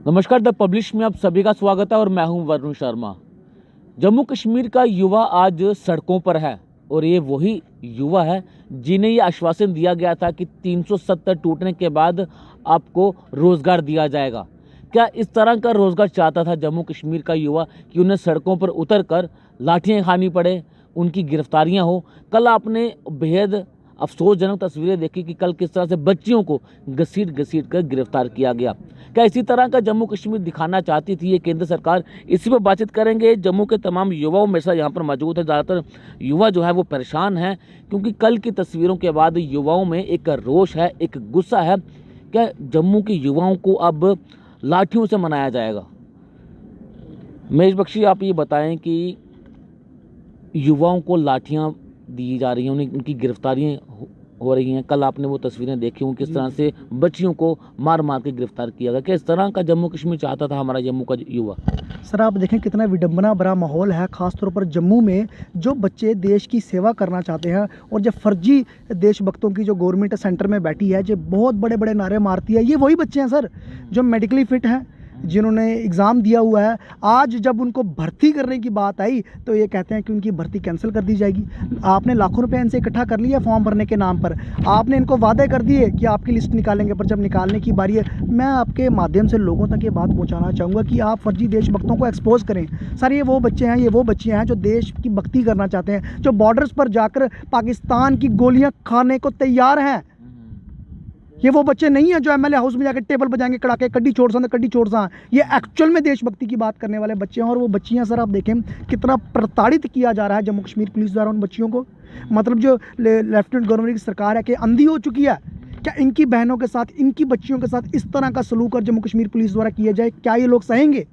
नमस्कार, the publish में आप सभी का स्वागत है और मैं हूं वरुण शर्मा। जम्मू कश्मीर का युवा आज सड़कों पर है और ये वही युवा है जिन्हें ये आश्वासन दिया गया था कि 370 टूटने के बाद आपको रोज़गार दिया जाएगा। क्या इस तरह का रोज़गार चाहता था जम्मू कश्मीर का युवा कि उन्हें सड़कों पर उतर कर लाठियाँ खानी पड़े, उनकी गिरफ्तारियाँ हो? कल आपने बेहद अफसोसजनक तस्वीरें देखी कि कल किस तरह से बच्चियों को घसीट कर गिरफ्तार किया गया। क्या इसी तरह का जम्मू कश्मीर दिखाना चाहती थी ये केंद्र सरकार? इसी पर बातचीत करेंगे। जम्मू के तमाम युवाओं मेरे साथ यहाँ पर मौजूद है। ज़्यादातर युवा जो है वो परेशान हैं क्योंकि कल की तस्वीरों के बाद युवाओं में एक रोष है, एक गुस्सा है। क्या जम्मू के युवाओं को अब लाठियों से मनाया जाएगा? महेश बख्शी, आप ये बताएं कि युवाओं को लाठियाँ दी जा रही हैं, उनकी गिरफ्तारियाँ हो रही हैं। कल आपने वो तस्वीरें देखी हों किस तरह से बच्चियों को मार के गिरफ्तार किया गया। क्या इस तरह का जम्मू कश्मीर चाहता था हमारा जम्मू का युवा? सर, आप देखें कितना विडंबना भरा माहौल है, खासतौर पर जम्मू में जो बच्चे देश की सेवा करना चाहते हैं और जब फर्जी देशभक्तों की जो गवर्नमेंट सेंटर में बैठी है, जो बहुत बड़े बड़े नारे मारती है, ये वही बच्चे हैं सर जो मेडिकली फिट हैं, जिन्होंने एग्ज़ाम दिया हुआ है। आज जब उनको भर्ती करने की बात आई तो ये कहते हैं कि उनकी भर्ती कैंसिल कर दी जाएगी। आपने लाखों रुपए इनसे इकट्ठा कर लिया फॉर्म भरने के नाम पर, आपने इनको वादे कर दिए कि आपकी लिस्ट निकालेंगे, पर जब निकालने की बारी है, मैं आपके माध्यम से लोगों तक ये बात पहुंचाना चाहूँगा कि आप फर्जी देशभक्तों को एक्सपोज करें। सर, ये वो बच्चे हैं, ये वो बच्चे हैं जो देश की भक्ति करना चाहते हैं, जो बॉर्डर्स पर जाकर पाकिस्तान की गोलियाँ खाने को तैयार हैं। ये वो बच्चे नहीं हैं जो एमएलए हाउस में जाकर टेबल बजाएंगे, कड़ाके कड्डी छोड़ सा। ये एक्चुअल में देशभक्ति की बात करने वाले बच्चे हैं। और वो बच्चियां, सर आप देखें कितना प्रताड़ित किया जा रहा है जम्मू कश्मीर पुलिस द्वारा उन बच्चियों को। मतलब जो लेफ्टिनेंट गवर्नर की सरकार है कि अंधी हो चुकी है। क्या इनकी बहनों के साथ, इनकी बच्चियों के साथ इस तरह का सलूक और जम्मू कश्मीर पुलिस द्वारा किया जाए? क्या ये लोग सहेंगे?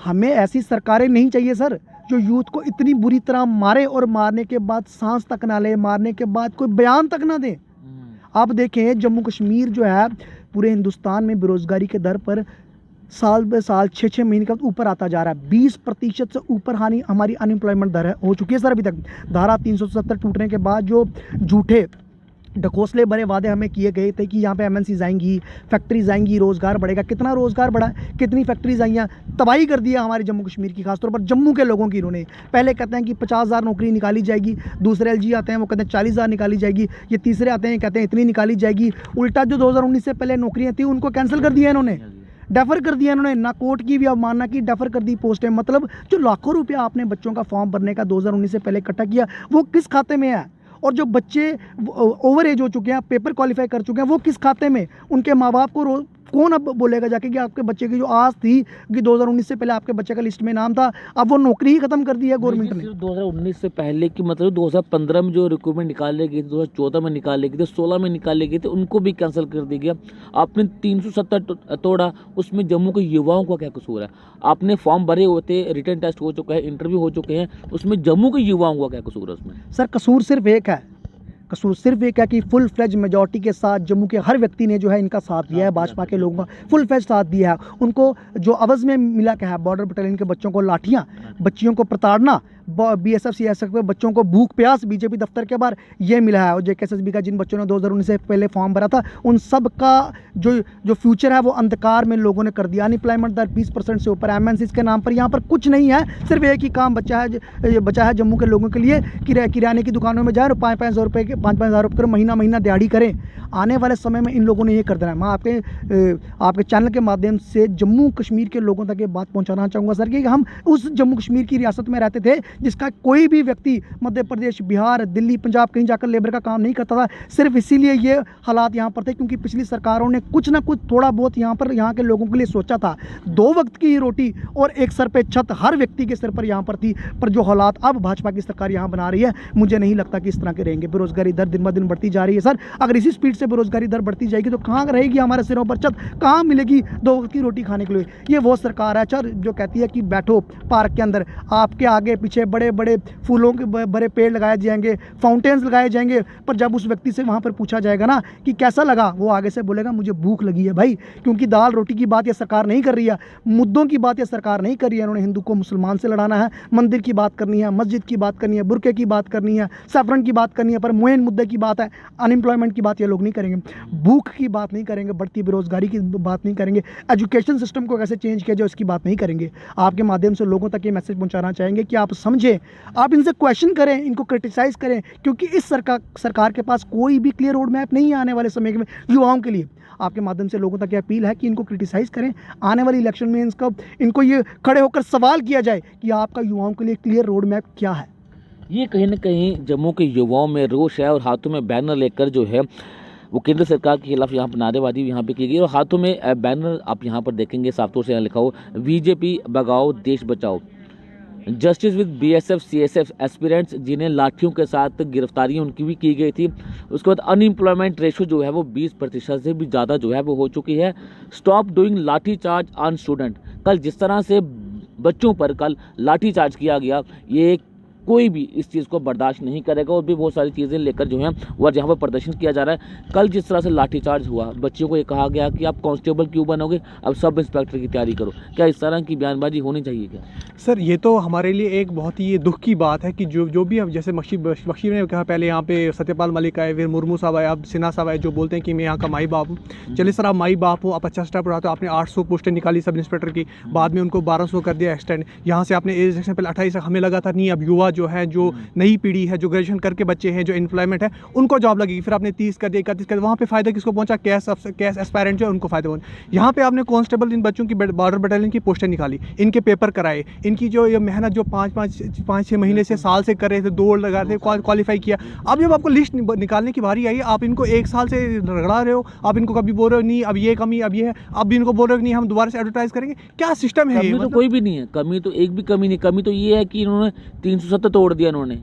हमें ऐसी सरकारें नहीं चाहिए सर जो यूथ को इतनी बुरी तरह मारे और मारने के बाद सांस तक ना ले, मारने के बाद कोई बयान तक ना दें। आप देखें जम्मू कश्मीर जो है पूरे हिंदुस्तान में बेरोज़गारी के दर पर साल बे साल 6-6 महीने का ऊपर आता जा रहा है। 20% से ऊपर हमारी अनएम्प्लॉयमेंट दर हो चुकी है सर अभी तक। धारा 370 टूटने के बाद जो झूठे ढकोसले भरे वादे हमें किए गए थे कि यहाँ पे एमएनसीज आएंगी, फैक्ट्रीज आएंगी, रोज़गार बढ़ेगा, कितना रोज़गार बढ़ा, कितनी फैक्ट्रीज आई हैं? तबाही कर दिया हमारे जम्मू कश्मीर की, खासतौर पर जम्मू के लोगों की। इन्होंने पहले कहते हैं कि 50,000 नौकरी निकाली जाएगी, दूसरे एलजी आते हैं वो कहते हैं 40,000 निकाली जाएगी, ये तीसरे आते हैं कहते हैं इतनी निकाली जाएगी। उल्टा जो 2019 से पहले नौकरियाँ थी उनको कैंसिल कर दिया इन्होंने, डेफर कर दिया इन्होंने। ना कोर्ट की भी अवमानना की, डेफर कर दी पोस्टें। मतलब जो लाखों रुपया आपने बच्चों का फॉर्म भरने का 2019 से पहले इकट्ठा किया, वो किस खाते में है? और जो बच्चे ओवर एज हो चुके हैं, पेपर क्वालिफाई कर चुके हैं, वो किस खाते में? उनके माँ बाप को कौन अब बोलेगा जाके कि आपके बच्चे की जो आस थी कि 2019 से पहले आपके बच्चे का लिस्ट में नाम था, अब वो नौकरी ही खत्म कर दी है गवर्नमेंट ने। 2019 से पहले की मतलब 2015 में जो रिक्रूटमेंट निकाले गए थे, 2014 में निकाले गए थे, 16 में निकाले गए थे, उनको भी कैंसिल कर दिया गया। आपने 370 तोड़ा, उसमें जम्मू के युवाओं का क्या कसूर है? आपने फॉर्म भरे होते, रिटन टेस्ट हो चुका है, इंटरव्यू हो चुके हैं, उसमें जम्मू के युवाओं का क्या कसूर है उसमें? सर, कसूर सिर्फ एक है कि फुल फ्लेज मेजॉरिटी के साथ जम्मू के हर व्यक्ति ने जो है इनका साथ दिया है, भाजपा के लोगों का फुल फ्लेज साथ दिया है। उनको जो अवज़ में मिला क्या है, बॉर्डर बटालियन के बच्चों को लाठियाँ, बच्चियों को प्रताड़ना, बीएसएफ सीएसएफ के बच्चों को भूख प्यास बीजेपी दफ्तर के बाहर ये मिला है। और जेकेएसएसबी का जिन बच्चों ने 2019 से पहले फॉर्म भरा था, उन सब का जो फ्यूचर है वो अंधकार में लोगों ने कर दिया। अनएम्प्लॉयमेंट दर 20% से ऊपर, एमएनसीज के नाम पर यहाँ पर कुछ नहीं है। सिर्फ एक ही काम बचा है जम्मू के लोगों के लिए, किराने की दुकानों में जाए और 5-5 रुपये के 5-5 हज़ार रुपये महीना दिहाड़ी करें। आने वाले समय में इन लोगों ने ये कर देना है। मैं आपके चैनल के माध्यम से जम्मू कश्मीर के लोगों तक ये बात पहुंचाना चाहूँगा सर कि हम उस जम्मू कश्मीर की रियासत में रहते थे जिसका कोई भी व्यक्ति मध्य प्रदेश, बिहार, दिल्ली, पंजाब कहीं जाकर लेबर का काम नहीं करता था। सिर्फ इसीलिए ये हालात यहाँ पर थे क्योंकि पिछली सरकारों ने कुछ ना कुछ थोड़ा बहुत यहाँ के लोगों के लिए सोचा था। 2 वक्त की रोटी और एक सर पे छत हर व्यक्ति के सिर पर यहाँ पर थी। पर जो हालात अब भाजपा की सरकार यहाँ बना रही है, मुझे नहीं लगता कि इस तरह के रहेंगे। बेरोजगारी दर दिन ब दिन बढ़ती जा रही है सर। अगर इसी स्पीड से बेरोजगारी दर बढ़ती जाएगी तो कहाँ रहेगी हमारे सिरों पर छत, कहाँ मिलेगी 2 वक्त की रोटी खाने के लिए? ये वो सरकार है सर जो कहती है कि बैठो पार्क के अंदर, आपके आगे पीछे बड़े बड़े फूलों के बड़े पेड़ लगाए जाएंगे, फाउंटेन्स लगाए जाएंगे, पर जब उस व्यक्ति से वहाँ पर पूछा जाएगा ना कि कैसा लगा, वो आगे से बोलेगा मुझे भूख लगी है भाई। क्योंकि दाल रोटी की बात ये सरकार नहीं कर रही है, मुद्दों की बात ये सरकार नहीं कर रही है। उन्होंने हिंदू को मुसलमान से लड़ाना है, मंदिर की बात करनी है, मस्जिद की बात करनी है, बुरके की बात करनी है, सैफरन की बात करनी है, पर मुइन मुद्दे की बात है, अनएम्प्लॉयमेंट की बात ये लोग नहीं नहीं करेंगे, भूख की बात नहीं करेंगे, बढ़ती बेरोजगारी की बात नहीं करेंगे, एजुकेशन सिस्टम को कैसे चेंज किया जाए उसकी बात नहीं करेंगे। आपके माध्यम से लोगों तक ये मैसेज पहुंचाना चाहेंगे कि आप समझें, आप इनसे क्वेश्चन करें, इनको क्रिटिसाइज़ करें, क्योंकि इस सरकार के पास कोई भी क्लियर रोड मैप नहीं है आने वाले समय में युवाओं के लिए। आपके माध्यम से लोगों तक ये अपील है कि इनको क्रिटिसाइज़ करें, आने वाली इलेक्शन में इनको ये खड़े होकर सवाल किया जाए कि आपका युवाओं के लिए क्लियर रोड मैप क्या है। ये कहीं ना कहीं जम्मू के युवाओं में रोष है और हाथों में बैनर लेकर जो है वो केंद्र सरकार के खिलाफ यहाँ पर नारेबाजी यहाँ पे की गई और हाथों में बैनर आप यहाँ पर देखेंगे साफ तौर से यहाँ लिखा हो बीजेपी भगाओ देश बचाओ, justice with BSF CSF aspirants जिन्हें लाठियों के साथ गिरफ्तारियां उनकी भी की गई थी। उसके बाद अनएम्प्लॉयमेंट रेशो जो है वो 20% से भी ज़्यादा जो है वो हो चुकी है। स्टॉप डूइंग लाठी चार्ज ऑन स्टूडेंट, कल जिस तरह से बच्चों पर कल लाठी चार्ज किया गया, ये कोई भी इस चीज़ को बर्दाश्त नहीं करेगा और भी बहुत सारी चीज़ें लेकर जो है वह जहाँ पर प्रदर्शन किया जा रहा है। कल जिस तरह से लाठीचार्ज हुआ, बच्चों को ये कहा गया कि आप कांस्टेबल क्यों बनोगे, अब सब इंस्पेक्टर की तैयारी करो, क्या इस तरह की बयानबाजी होनी चाहिए क्या? सर ये तो हमारे लिए एक बहुत ही दुख की बात है कि जो भी हम जैसे बख्शी ने कहा पहले यहाँ पे सत्यपाल मलिक आए, फिर मुर्मू साहब आए, अब सिन्हा साहब आए जो बोलते हैं कि मैं यहाँ का माई बाप हूँ। चलिए सर आप माई बाप हो, आप अच्छा स्टेप उठाते हो, आपने 800 पोस्टें निकाली सब इंस्पेक्टर की, बाद में उनको 1200 कर दिया एक्सटेंड। यहाँ से आपने एज सेक्शन पहले 28 हमें लगा था नहीं अब युवा जो है जो नई पीढ़ी है जो ग्रेजुएशन करके बच्चे हैं जो एम्प्लॉयमेंट है उनको जॉब लगेगी, फिर आपने 30 कर दिया 31 कर दिया, वहाँ पे फ़ायदा किसको पहुँचा? कैश एस्पायरेंट जो है उनको फ़ायदा पहुँचा। यहाँ पे आपने कांस्टेबल इन बच्चों की बॉर्डर बटालियन की पोस्टें निकाली, इनके पेपर कराए, इनकी जो ये मेहनत जो 5-6 महीने से साल से कर रहे थे, दौड़ लगा रहे थे, क्वालिफाई किया, अब जब आपको लिस्ट निकालने की बारी आई आप इनको 1 साल से रगड़ा रहे हो, आप इनको कभी बोल रहे हो नहीं अब ये कमी अब ये है, अब इनको बोल रहे हो कि नहीं हम दोबारा से एडवर्टाइज करेंगे, क्या सिस्टम है ये? कमी तो कोई भी नहीं है, कमी तो एक भी कमी नहीं, कमी तो ये है कि इन्होंने 370 तोड़ दिया इन्होंने,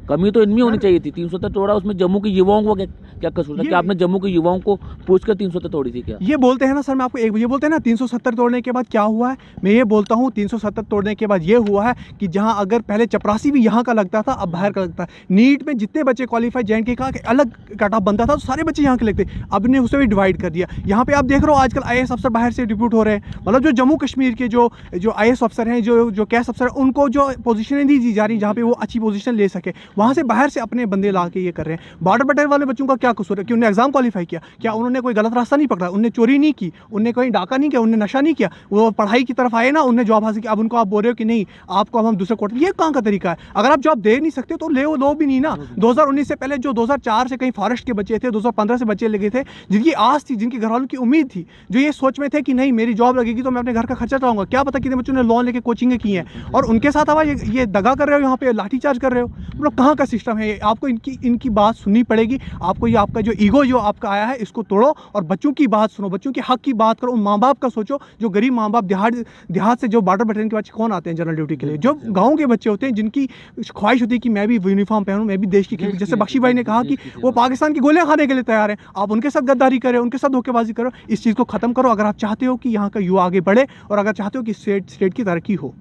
कमी तो इनमें होनी चाहिए थी। 370 तोड़ा, उसमें जम्मू के युवाओं को क्या कसूर था? क्या आपने जम्मू के युवाओं को पूछकर 370 तोड़ी थी क्या? ये बोलते हैं ना सर, मैं आपको ये बोलते हैं ना 370 तोड़ने के बाद क्या हुआ है, मैं ये बोलता हूँ 370 तोड़ने के बाद ये हुआ है कि जहाँ अगर पहले चपरासी भी यहाँ का लगता था अब बाहर का लगता है। नीट में जितने बच्चे क्वालिफाई JNK का अलग कट ऑफ बनता था तो सारे बच्चे यहाँ के लगते, अब ने उसे भी डिवाइड कर दिया। यहाँ पे आप देख रहे हो आजकल IAS अफसर बाहर से डिप्यूट हो रहे हैं, मतलब जो जम्मू कश्मीर के जो IAS अफसर हैं जो कैश अफसर उनको जो पोजीशनें दी जा रही जहाँ पे वो अच्छी पोजीशन ले सके, वहाँ से बाहर से अपने बंदे ला के ये कर रहे हैं। बॉर्डर बटालियन वाले बच्चों का क्या कसूर है कि उन्हें एग्जाम क्वालिफाई किया, क्या उन्होंने कोई गलत रास्ता नहीं पकड़ा, उन्हें चोरी नहीं की, उन्हें कोई डाका नहीं किया, उन्हें नशा नहीं किया, वो पढ़ाई की तरफ आए ना, उन्हें जॉब हासिल की। अब उनको आप बोल रहे हो कि नहीं आपको अब हम दूसरे कोर्ट, ये कहाँ का तरीका है? अगर आप जॉब दे नहीं सकते तो लो भी नहीं ना। 2019 से पहले जो 2004 से कहीं फॉरेस्ट के बच्चे थे, 2015 से बच्चे लगे थे जिनकी आस थी, जिनकी घर वालों की उम्मीद थी, जो ये सोच में थे कि नहीं मेरी जॉब लगेगी तो मैं अपने घर का खर्चा चलाऊंगा, क्या पता कितने बच्चों ने लोन लेके कोचिंग की है और उनके साथ अब ये दगा कर रहे हो, यहाँ पे लाठीचार्ज कर रहे हो। मतलब कहाँ का सिस्टम है? आपको इनकी बात सुननी पड़ेगी। आपको ये आपका जो ईगो जो आपका आया है इसको तोड़ो और बच्चों की बात सुनो, बच्चों के हक की बात करो, उन माँ बाप का सोचो जो गरीब माँ बाप देहात से जो बॉर्डर बटालियन के बच्चे कौन आते हैं जनरल ड्यूटी के लिए, जो गाँव के बच्चे होते हैं जिनकी ख्वाहिश होती है कि मैं भी यूनिफॉर्म पहनूं, मैं भी देश की, जैसे बख्शी भाई ने कहा कि वो पाकिस्तान की गोलियां खाने के लिए तैयार हैं, आप उनके साथ गद्दारी करें, उनके साथ धोखेबाजी करो। इस चीज़ को खत्म करो अगर आप चाहते हो कि यहाँ का युवा आगे बढ़े और अगर चाहते हो कि स्टेट की तरक्की हो।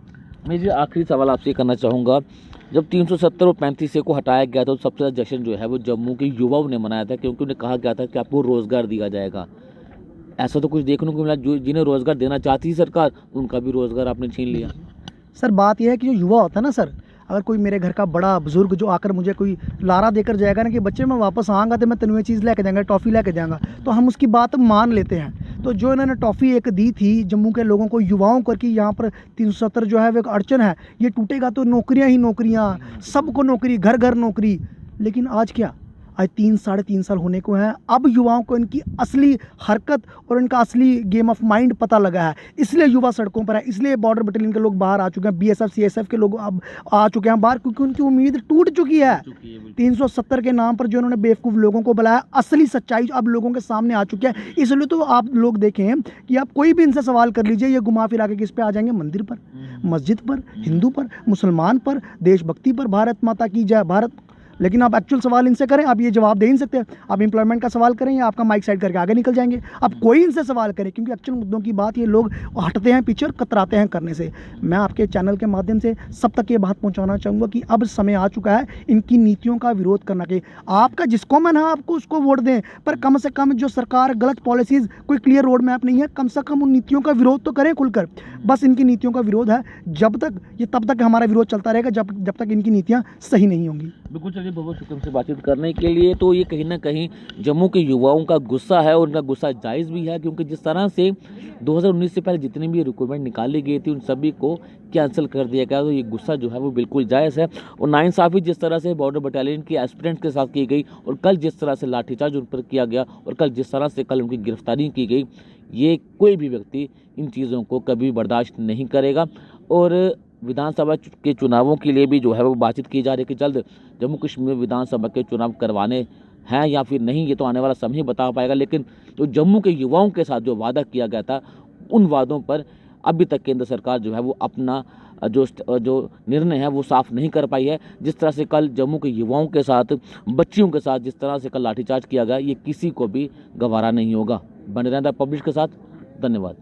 मैं जी आखिरी सवाल आपसे करना चाहूँगा, जब 370 और 35 को हटाया गया था तो सबसे ज़्यादा जश्न जो है वो जम्मू के युवाओं ने मनाया था, क्योंकि उन्हें कहा गया था कि आपको रोज़गार दिया जाएगा। ऐसा तो कुछ देखने को मिला, जो जिन्हें रोज़गार देना चाहती है सरकार उनका भी रोज़गार आपने छीन लिया। सर बात यह है कि जो युवा होता है ना सर, अगर कोई मेरे घर का बड़ा बुजुर्ग जो आकर मुझे कोई लारा देकर जाएगा ना कि बच्चे मैं वापस आऊँगा तो मैं तेन ये चीज़ लेके जाऊँगा, टॉफ़ी लेके जाऊँगा, तो हम उसकी बात मान लेते हैं। तो जो इन्होंने टॉफ़ी एक दी थी जम्मू के लोगों को, युवाओं को, कि यहाँ पर 370 जो है वो एक अड़चन है, ये टूटेगा तो नौकरियाँ ही नौकरियाँ, सबको नौकरी, घर घर नौकरी। लेकिन आज क्या, आज 3-3.5 साल होने को हैं, अब युवाओं को इनकी असली हरकत और इनका असली गेम ऑफ माइंड पता लगा है, इसलिए युवा सड़कों पर है, इसलिए बॉर्डर बटालियन के लोग बाहर आ चुके हैं, BSF CSF के लोग अब आ चुके हैं बाहर, क्योंकि उनकी उम्मीद टूट चुकी है। 370 के नाम पर जो उन्होंने बेवकूफ़ लोगों को बुलाया, असली सच्चाई अब लोगों के सामने आ चुकी है। इसलिए तो आप लोग देखें कि आप कोई भी इनसे सवाल कर लीजिए, ये घुमा फिरा के किस पे आ जाएंगे? मंदिर पर, मस्जिद पर, हिंदू पर, मुसलमान पर, देशभक्ति पर, भारत माता की जय, भारत। लेकिन आप एक्चुअल सवाल इनसे करें, आप ये जवाब दे नहीं सकते। आप एम्प्लॉयमेंट का सवाल करें या आपका माइक साइड करके आगे निकल जाएंगे। आप कोई इनसे सवाल करें, क्योंकि एक्चुअल मुद्दों की बात ये लोग हटते हैं पीछे और कतराते हैं करने से। मैं आपके चैनल के माध्यम से सब तक ये बात पहुंचाना चाहूँगा कि अब समय आ चुका है इनकी नीतियों का विरोध करना के। आपका जिसको मन है आपको उसको वोट दें, पर कम से कम जो सरकार गलत पॉलिसीज़, कोई क्लियर रोड मैप नहीं है, कम से कम उन नीतियों का विरोध तो करें खुलकर। बस इनकी नीतियों का विरोध है, जब तक ये, तब तक हमारा विरोध चलता रहेगा जब तक इनकी नीतियाँ सही नहीं होंगी। बिल्कुल। मेरे बहुत शुक्र से बातचीत करने के लिए। तो ये कहीं ना कहीं जम्मू के युवाओं का गुस्सा है और उनका गुस्सा जायज़ भी है, क्योंकि जिस तरह से 2019 से पहले जितनी भी रिक्रूटमेंट निकाली गई थी उन सभी को कैंसिल कर दिया गया। तो ये गुस्सा जो है वो बिल्कुल जायज़ है। और नाइंसाफ़ी जिस तरह से बॉर्डर बटालियन के एस्पिरेंट्स के साथ की गई और कल जिस तरह से लाठीचार्ज उन पर किया गया और कल जिस तरह से कल उनकी गिरफ्तारी की गई, ये कोई भी व्यक्ति इन चीज़ों को कभी बर्दाश्त नहीं करेगा। और विधानसभा के चुनावों के लिए भी जो है वो बातचीत की जा रही है कि जल्द जम्मू कश्मीर में विधानसभा के चुनाव करवाने हैं या फिर नहीं, ये तो आने वाला समय ही बता पाएगा। लेकिन जो जम्मू के युवाओं के साथ जो वादा किया गया था, उन वादों पर अभी तक केंद्र सरकार जो है वो अपना जो निर्णय है वो साफ नहीं कर पाई है। जिस तरह से कल जम्मू के युवाओं के साथ, बच्चियों के साथ जिस तरह से कल लाठीचार्ज किया गया, ये किसी को भी गवारा नहीं होगा। बने रहना पब्लिश के साथ। धन्यवाद।